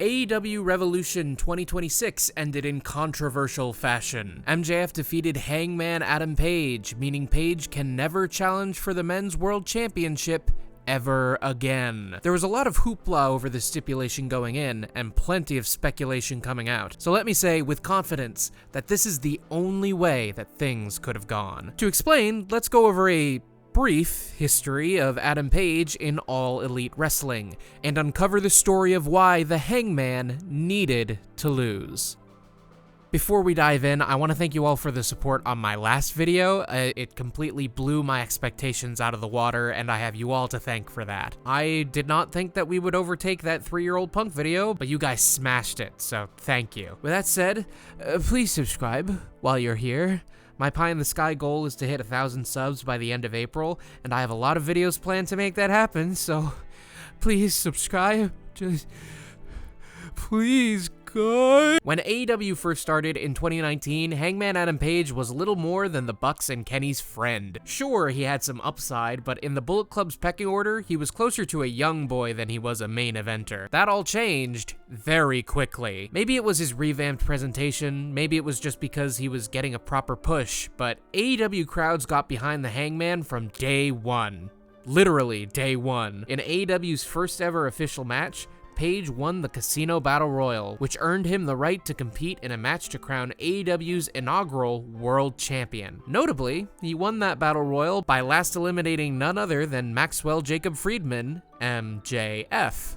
AEW Revolution 2026 ended in controversial fashion. MJF defeated Hangman Adam Page, meaning Page can never challenge for the Men's World Championship ever again. There was a lot of hoopla over this stipulation going in, and plenty of speculation coming out. So let me say with confidence that this is the only way that things could have gone. To explain, let's go over a brief history of Adam Page in All Elite Wrestling, and uncover the story of why the Hangman needed to lose. Before we dive in, I want to thank you all for the support on my last video. It completely blew my expectations out of the water, and I have you all to thank for that. I did not think that we would overtake that 3-year-old punk video, but you guys smashed it, so thank you. With that said, please subscribe while you're here. My pie-in-the-sky goal is to hit 1,000 subs by the end of April, and I have a lot of videos planned to make that happen, so please subscribe. Just please, God. When AEW first started in 2019, Hangman Adam Page was little more than the Bucks and Kenny's friend. Sure, he had some upside, but in the Bullet Club's pecking order, he was closer to a young boy than he was a main eventer. That all changed very quickly. Maybe it was his revamped presentation, maybe it was just because he was getting a proper push, but AEW crowds got behind the Hangman from day one. Literally day one. In AEW's first ever official match, Page won the Casino Battle Royal, which earned him the right to compete in a match to crown AEW's inaugural World Champion. Notably, he won that Battle Royal by last eliminating none other than Maxwell Jacob Friedman, MJF.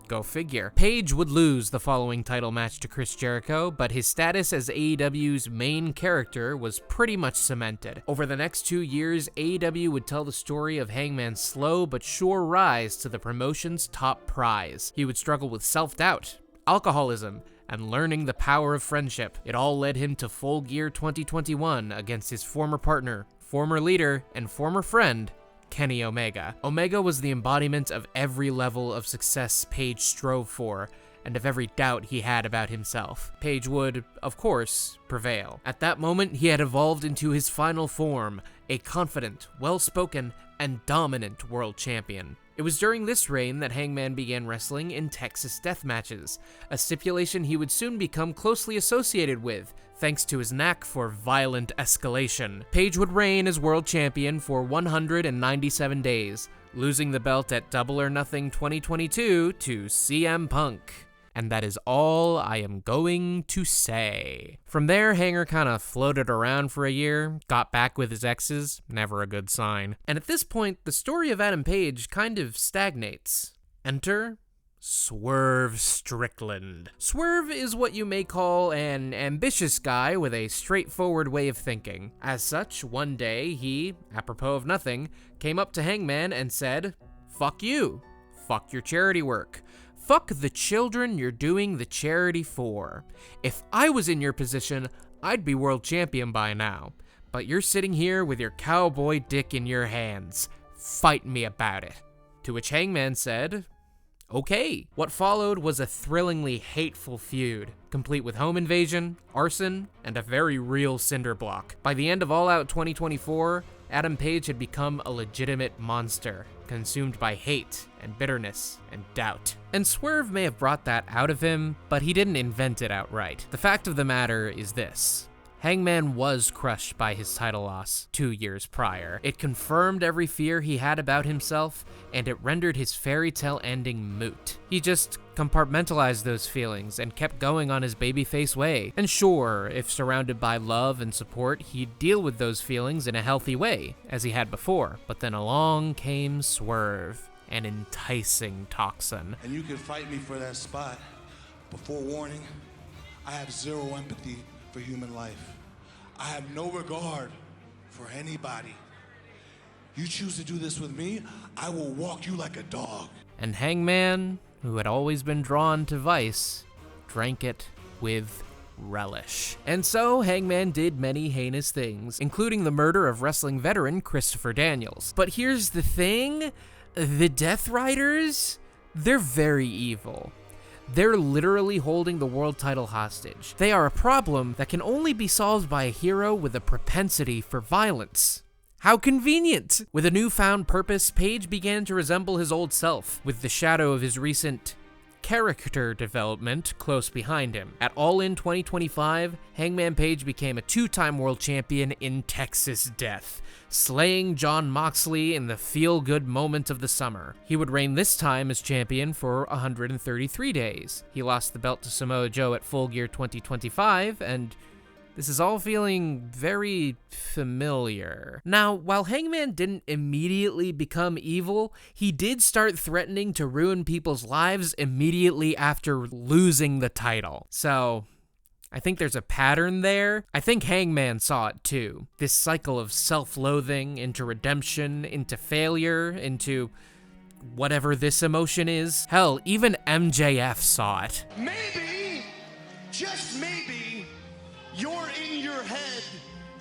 Go figure. Page would lose the following title match to Chris Jericho, but his status as AEW's main character was pretty much cemented. Over the next 2 years, AEW would tell the story of Hangman's slow but sure rise to the promotion's top prize. He would struggle with self-doubt, alcoholism, and learning the power of friendship. It all led him to Full Gear 2021 against his former partner, former leader, and former friend, Kenny Omega. Omega was the embodiment of every level of success Page strove for, and of every doubt he had about himself. Page would, of course, prevail. At that moment, he had evolved into his final form, a confident, well-spoken, and dominant world champion. It was during this reign that Hangman began wrestling in Texas death matches, a stipulation he would soon become closely associated with, thanks to his knack for violent escalation. Page would reign as world champion for 197 days, losing the belt at Double or Nothing 2022 to CM Punk. And that is all I am going to say. From there, Hanger kinda floated around for a year, got back with his exes, never a good sign. And at this point, the story of Adam Page kind of stagnates. Enter Swerve Strickland. Swerve is what you may call an ambitious guy with a straightforward way of thinking. As such, one day he, apropos of nothing, came up to Hangman and said, "Fuck you. Fuck your charity work. Fuck the children you're doing the charity for. If I was in your position, I'd be world champion by now. But you're sitting here with your cowboy dick in your hands. Fight me about it." To which Hangman said, "Okay." What followed was a thrillingly hateful feud, complete with home invasion, arson, and a very real cinder block. By the end of All Out 2024, Adam Page had become a legitimate monster, consumed by hate and bitterness and doubt. And Swerve may have brought that out of him, but he didn't invent it outright. The fact of the matter is this: Hangman was crushed by his title loss 2 years prior. It confirmed every fear he had about himself, and it rendered his fairy tale ending moot. He just compartmentalized those feelings and kept going on his babyface way. And sure, if surrounded by love and support, he'd deal with those feelings in a healthy way, as he had before. But then along came Swerve, an enticing toxin. And you can fight me for that spot, but forewarning, I have zero empathy for human life. I have no regard for anybody. You choose to do this with me, I will walk you like a dog. And Hangman, who had always been drawn to vice, drank it with relish. And so Hangman did many heinous things, including the murder of wrestling veteran Christopher Daniels. But here's the thing, the Death Riders, they're very evil. They're literally holding the world title hostage. They are a problem that can only be solved by a hero with a propensity for violence. How convenient! With a newfound purpose, Page began to resemble his old self, with the shadow of his recent character development close behind him. At All In 2025, Hangman Page became a 2-time world champion in Texas Death, slaying Jon Moxley in the feel-good moment of the summer. He would reign this time as champion for 133 days. He lost the belt to Samoa Joe at Full Gear 2025, and this is all feeling very familiar. Now, while Hangman didn't immediately become evil, he did start threatening to ruin people's lives immediately after losing the title. So, I think there's a pattern there. I think Hangman saw it too. This cycle of self-loathing into redemption, into failure, into whatever this emotion is. Hell, even MJF saw it. Maybe, just maybe, you're in your head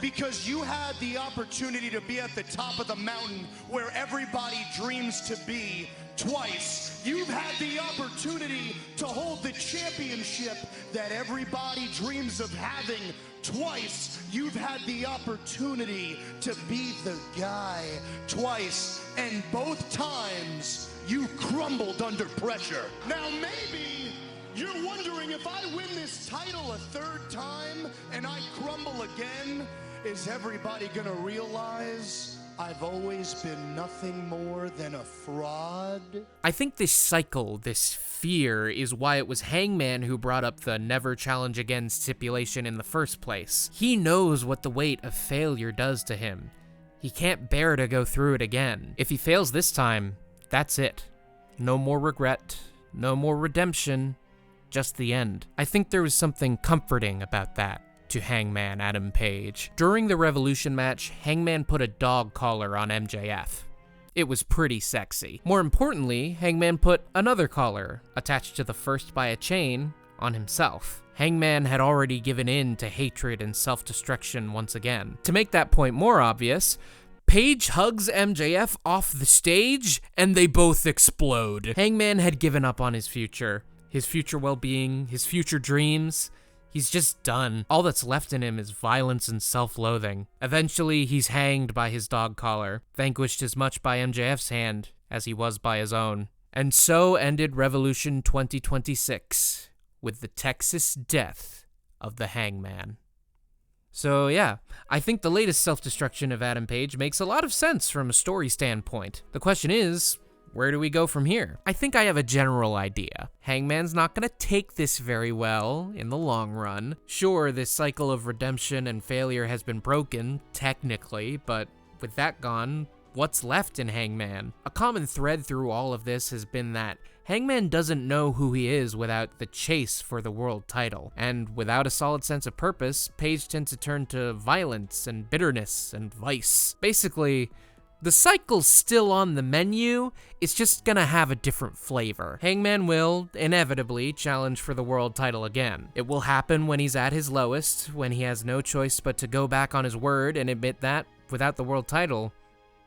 because you had the opportunity to be at the top of the mountain where everybody dreams to be twice. You've had the opportunity to hold the championship that everybody dreams of having twice. You've had the opportunity to be the guy twice, and both times you crumbled under pressure. Now maybe you're wondering, if I win this title a third time and I crumble again, is everybody gonna realize I've always been nothing more than a fraud? I think this cycle, this fear, is why it was Hangman who brought up the never challenge again stipulation in the first place. He knows what the weight of failure does to him. He can't bear to go through it again. If he fails this time, that's it. No more regret, no more redemption, just the end. I think there was something comforting about that to Hangman Adam Page. During the Revolution match, Hangman put a dog collar on MJF. It was pretty sexy. More importantly, Hangman put another collar, attached to the first by a chain, on himself. Hangman had already given in to hatred and self-destruction once again. To make that point more obvious, Paige hugs MJF off the stage, and they both explode. Hangman had given up on his future well-being, his future dreams. He's just done. All that's left in him is violence and self-loathing. Eventually, he's hanged by his dog collar, vanquished as much by MJF's hand as he was by his own. And so ended Revolution 2026, with the Texas death of the Hangman. So yeah, I think the latest self-destruction of Adam Page makes a lot of sense from a story standpoint. The question is, where do we go from here? I think I have a general idea. Hangman's not gonna take this very well in the long run. Sure, this cycle of redemption and failure has been broken, technically, but with that gone, what's left in Hangman? A common thread through all of this has been that Hangman doesn't know who he is without the chase for the world title. And without a solid sense of purpose, Paige tends to turn to violence and bitterness and vice. Basically, the cycle's still on the menu, it's just gonna have a different flavor. Hangman will, inevitably, challenge for the world title again. It will happen when he's at his lowest, when he has no choice but to go back on his word and admit that, without the world title,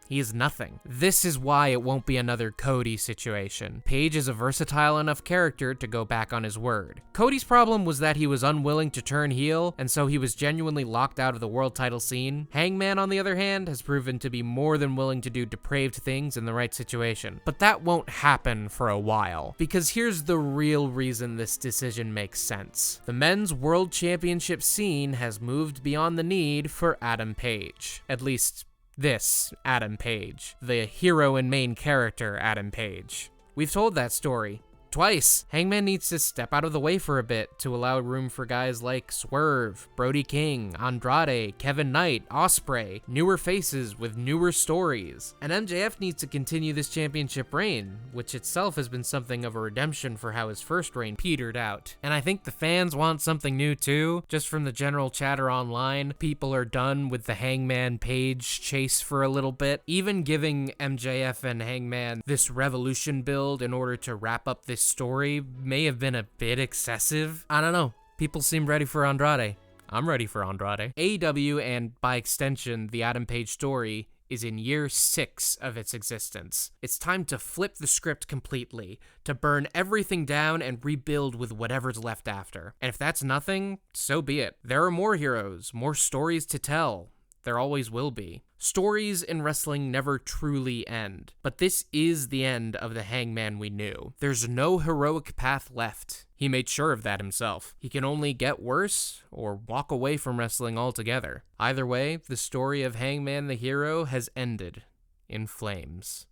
he is nothing. This is why it won't be another Cody situation. Paige is a versatile enough character to go back on his word. Cody's problem was that he was unwilling to turn heel, and so he was genuinely locked out of the world title scene. Hangman, on the other hand, has proven to be more than willing to do depraved things in the right situation. But that won't happen for a while, because here's the real reason this decision makes sense. The men's world championship scene has moved beyond the need for Adam Page. At least, this Adam Page, the hero and main character Adam Page. We've told that story twice. Hangman needs to step out of the way for a bit to allow room for guys like Swerve, Brody King, Andrade, Kevin Knight, Ospreay, newer faces with newer stories. And MJF needs to continue this championship reign, which itself has been something of a redemption for how his first reign petered out. And I think the fans want something new too. Just from the general chatter online, people are done with the Hangman Page chase for a little bit. Even giving MJF and Hangman this Revolution build in order to wrap up this story may have been a bit excessive. I don't know. People seem ready for Andrade. I'm ready for Andrade. AEW, and by extension, the Adam Page story, is in year 6 of its existence. It's time to flip the script completely, to burn everything down and rebuild with whatever's left after. And if that's nothing, so be it. There are more heroes, more stories to tell. There always will be. Stories in wrestling never truly end, but this is the end of the Hangman we knew. There's no heroic path left. He made sure of that himself. He can only get worse or walk away from wrestling altogether. Either way, the story of Hangman the Hero has ended in flames.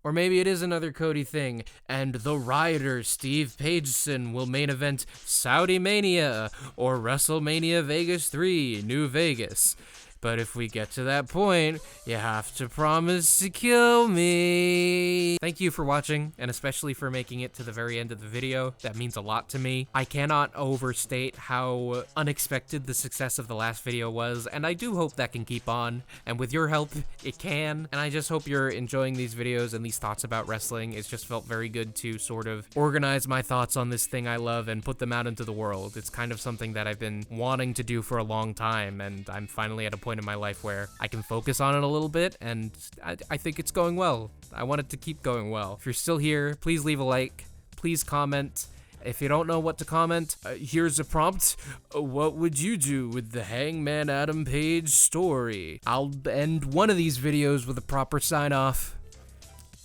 Or maybe it is another Cody thing, and the Rioter Steve Pageson will main event Saudi Mania or WrestleMania Vegas 3, New Vegas. But if we get to that point, you have to promise to kill me. Thank you for watching, and especially for making it to the very end of the video. That means a lot to me. I cannot overstate how unexpected the success of the last video was, and I do hope that can keep on. And with your help, it can. And I just hope you're enjoying these videos and these thoughts about wrestling. It's just felt very good to sort of organize my thoughts on this thing I love and put them out into the world. It's kind of something that I've been wanting to do for a long time, and I'm finally at a point in my life where I can focus on it a little bit, and I think it's going well. I want it to keep going well. If you're still here, please leave a like, please comment. If you don't know what to comment, here's a prompt. What would you do with the Hangman Adam Page story? I'll end one of these videos with a proper sign off.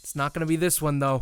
It's not gonna be this one though.